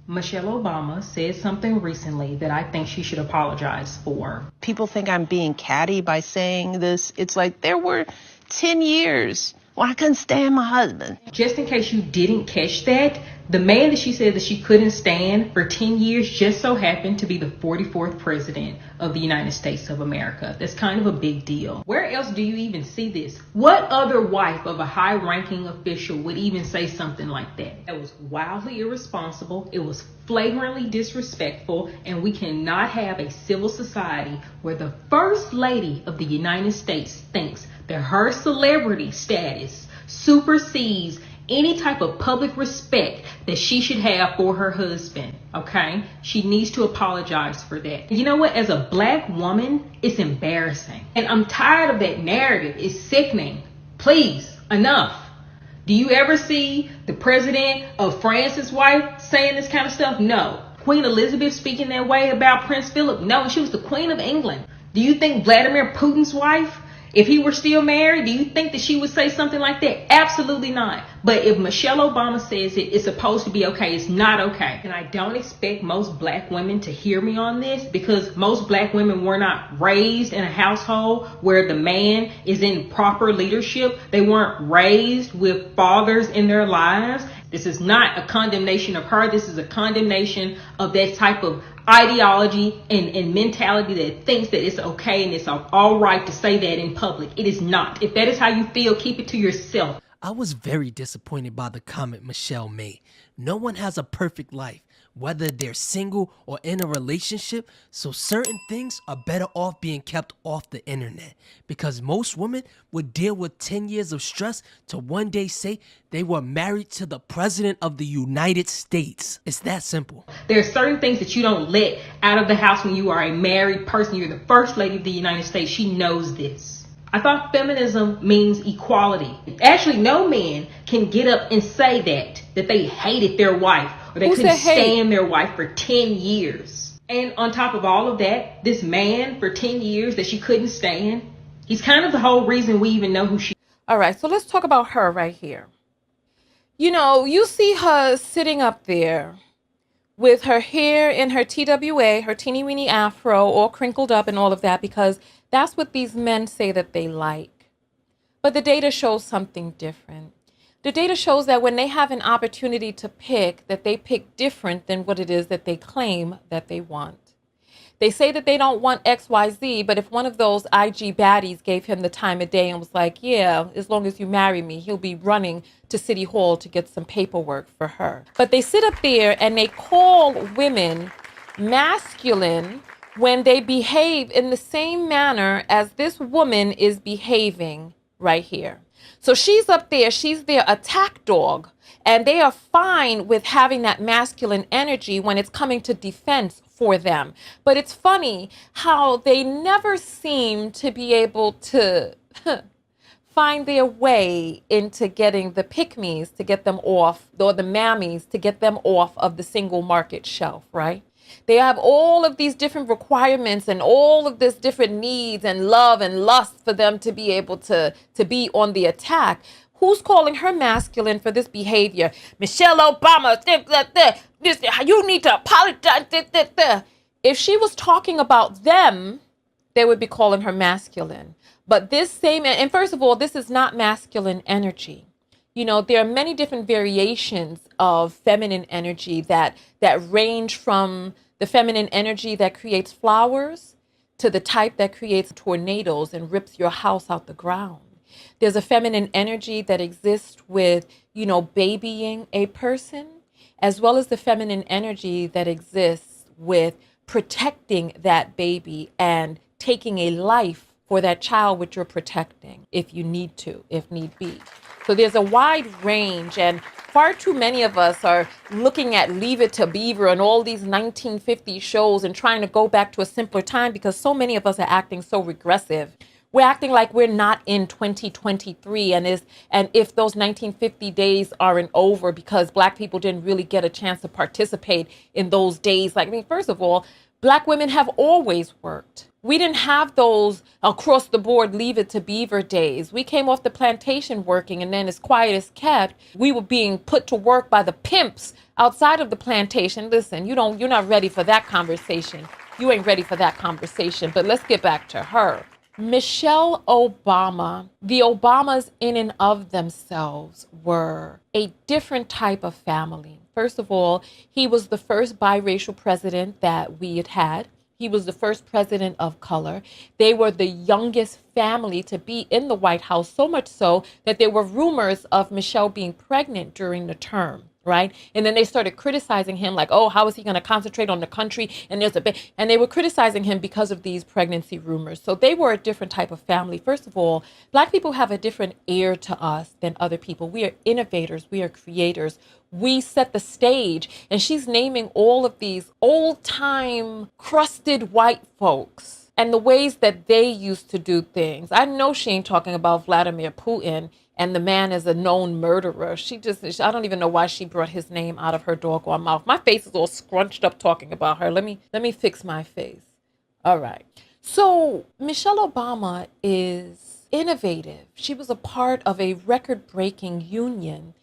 Michelle Obama said something recently that I think she should apologize for. People think I'm being catty by saying this. It's like there were 10 years where I couldn't stand my husband. Just in case you didn't catch that, the man that she said that she couldn't stand for 10 years just so happened to be the 44th president of the United States of America. That's kind of a big deal. Where else do you even see this? What other wife of a high-ranking official would even say something like that? That was wildly irresponsible. It was flagrantly disrespectful, and we cannot have a civil society where the First Lady of the United States thinks that her celebrity status supersedes any type of public respect that she should have for her husband. Okay, she needs to apologize for that. You know what, as a black woman, it's embarrassing, and I'm tired of that narrative. It's sickening. Please, enough. Do you ever see the president of France's wife saying this kind of stuff? No. Queen Elizabeth speaking that way about Prince Philip? No, she was the Queen of England. Do you think Vladimir Putin's wife, if he were still married, do you think that she would say something like that? Absolutely not. But if Michelle Obama says it, it's supposed to be okay. It's not okay. And I don't expect most black women to hear me on this, because most black women were not raised in a household where the man is in proper leadership. They weren't raised with fathers in their lives. This is not a condemnation of her. This is a condemnation of that type of ideology and mentality that thinks that it's okay and it's all right to say that in public. It is not. If that is how you feel, keep it to yourself. I was very disappointed by the comment Michelle made. No one has a perfect life, whether they're single or in a relationship, so certain things are better off being kept off the internet, because most women would deal with 10 years of stress to one day say they were married to the president of the United States. It's that simple. There are certain things that you don't let out of the house when you are a married person. You're the First Lady of the United States. She knows this. I thought feminism means equality. Actually, no man can get up and say that they hated their wife or they couldn't stand their wife for 10 years. And on top of all of that, this man for 10 years that she couldn't stand, he's kind of the whole reason we even know who she is. All right, so let's talk about her right here. You know, you see her sitting up there with her hair in her TWA, her teeny weeny afro, all crinkled up and all of that, because that's what these men say that they like. But the data shows something different. The data shows that when they have an opportunity to pick, that they pick different than what it is that they claim that they want. They say that they don't want XYZ, but if one of those IG baddies gave him the time of day and was like, yeah, as long as you marry me, he'll be running to City Hall to get some paperwork for her. But they sit up there and they call women masculine when they behave in the same manner as this woman is behaving right here. So she's up there, she's their attack dog, and they are fine with having that masculine energy when it's coming to defense for them. But it's funny how they never seem to be able to find their way into getting the pick-me's to get them off, or the mammies to get them off of the single market shelf, right? They have all of these different requirements and all of this different needs and love and lust for them to be able to be on the attack. Who's calling her masculine for this behavior? Michelle Obama, you need to apologize. If she was talking about them, they would be calling her masculine. But this same, and first of all, this is not masculine energy. You know, there are many different variations of feminine energy that range from the feminine energy that creates flowers to the type that creates tornadoes and rips your house out the ground. There's a feminine energy that exists with, you know, babying a person, as well as the feminine energy that exists with protecting that baby and taking a life for that child which you're protecting if you need to, if need be. So there's a wide range, and far too many of us are looking at Leave It to Beaver and all these 1950s shows and trying to go back to a simpler time, because so many of us are acting so regressive. We're acting like we're not in 2023, and if those 1950 days aren't over because Black people didn't really get a chance to participate in those days. Like, I mean, first of all, Black women have always worked. We didn't have those across the board leave it to beaver days. We came off the plantation working, and then as quiet as kept, we were being put to work by the pimps outside of the plantation. Listen, you're not ready for that conversation. You ain't ready for that conversation. But let's get back to her. Michelle Obama, the Obamas in and of themselves were a different type of family. First of all, he was the first biracial president that we had had. He was the first president of color. They were the youngest family to be in the White House, so much so that there were rumors of Michelle being pregnant during the term, right? And then they started criticizing him like, oh, how is he going to concentrate on the country? And and they were criticizing him because of these pregnancy rumors. So they were a different type of family. First of all, Black people have a different air to us than other people. We are innovators. We are creators. We set the stage. And she's naming all of these old time crusted white folks and the ways that they used to do things. I know she ain't talking about Vladimir Putin and the man is a known murderer. I don't even know why she brought his name out of her doggone mouth. My face is all scrunched up talking about her. Let me fix my face. All right. So Michelle Obama is innovative. She was a part of a record-breaking union.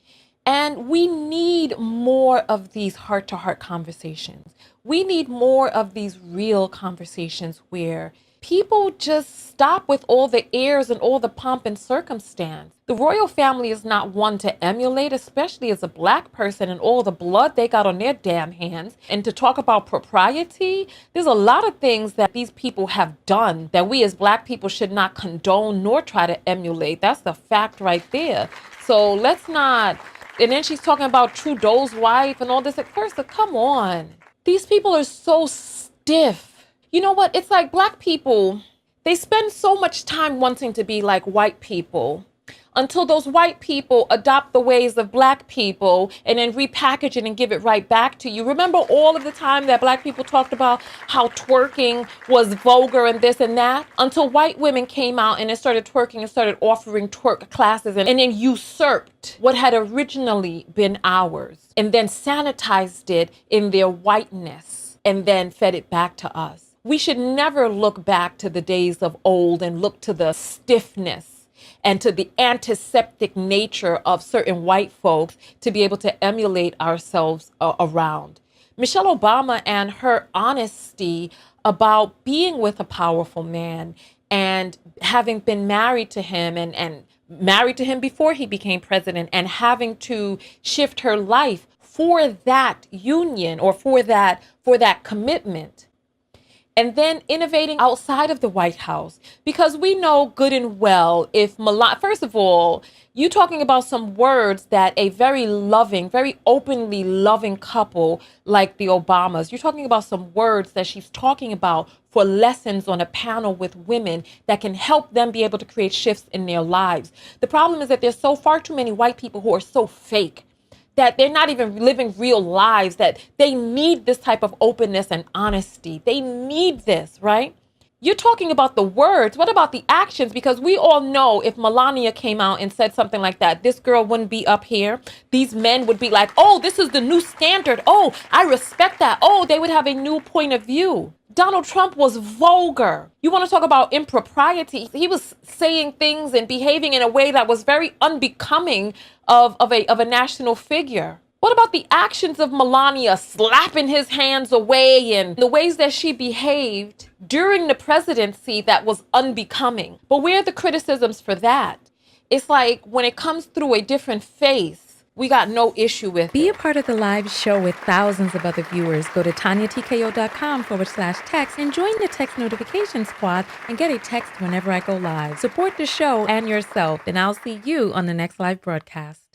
And we need more of these heart-to-heart conversations. We need more of these real conversations where people just stop with all the airs and all the pomp and circumstance. The royal family is not one to emulate, especially as a Black person and all the blood they got on their damn hands. And to talk about propriety, there's a lot of things that these people have done that we as Black people should not condone nor try to emulate. That's the fact right there. So let's not. And then she's talking about Trudeau's wife and all this. At first, come on. These people are so stiff. You know what? It's like Black people, they spend so much time wanting to be like white people until those white people adopt the ways of Black people and then repackage it and give it right back to you. Remember all of the time that Black people talked about how twerking was vulgar and this and that, until white women came out and then started twerking and started offering twerk classes and then usurped what had originally been ours and then sanitized it in their whiteness and then fed it back to us. We should never look back to the days of old and look to the stiffness and to the antiseptic nature of certain white folks to be able to emulate ourselves around. Michelle Obama and her honesty about being with a powerful man and having been married to him and married to him before he became president and having to shift her life for that union or for that commitment. And then innovating outside of the White House, because we know good and well if first of all, you're talking about some words that a very loving, very openly loving couple like the Obamas, you're talking about some words that she's talking about for lessons on a panel with women that can help them be able to create shifts in their lives. The problem is that there's so far too many white people who are so fake that they're not even living real lives, that they need this type of openness and honesty. They need this, right? You're talking about the words. What about the actions? Because we all know if Melania came out and said something like that, this girl wouldn't be up here. These men would be like, oh, this is the new standard. Oh, I respect that. Oh, they would have a new point of view. Donald Trump was vulgar. You want to talk about impropriety? He was saying things and behaving in a way that was very unbecoming of a national figure. What about the actions of Melania slapping his hands away and the ways that she behaved during the presidency that was unbecoming? But where are the criticisms for that? It's like when it comes through a different face, we got no issue with Be it. a part of the live show with thousands of other viewers. Go to TonyaTKO.com/text and join the text notification squad and get a text whenever I go live. Support the show and yourself, and I'll see you on the next live broadcast.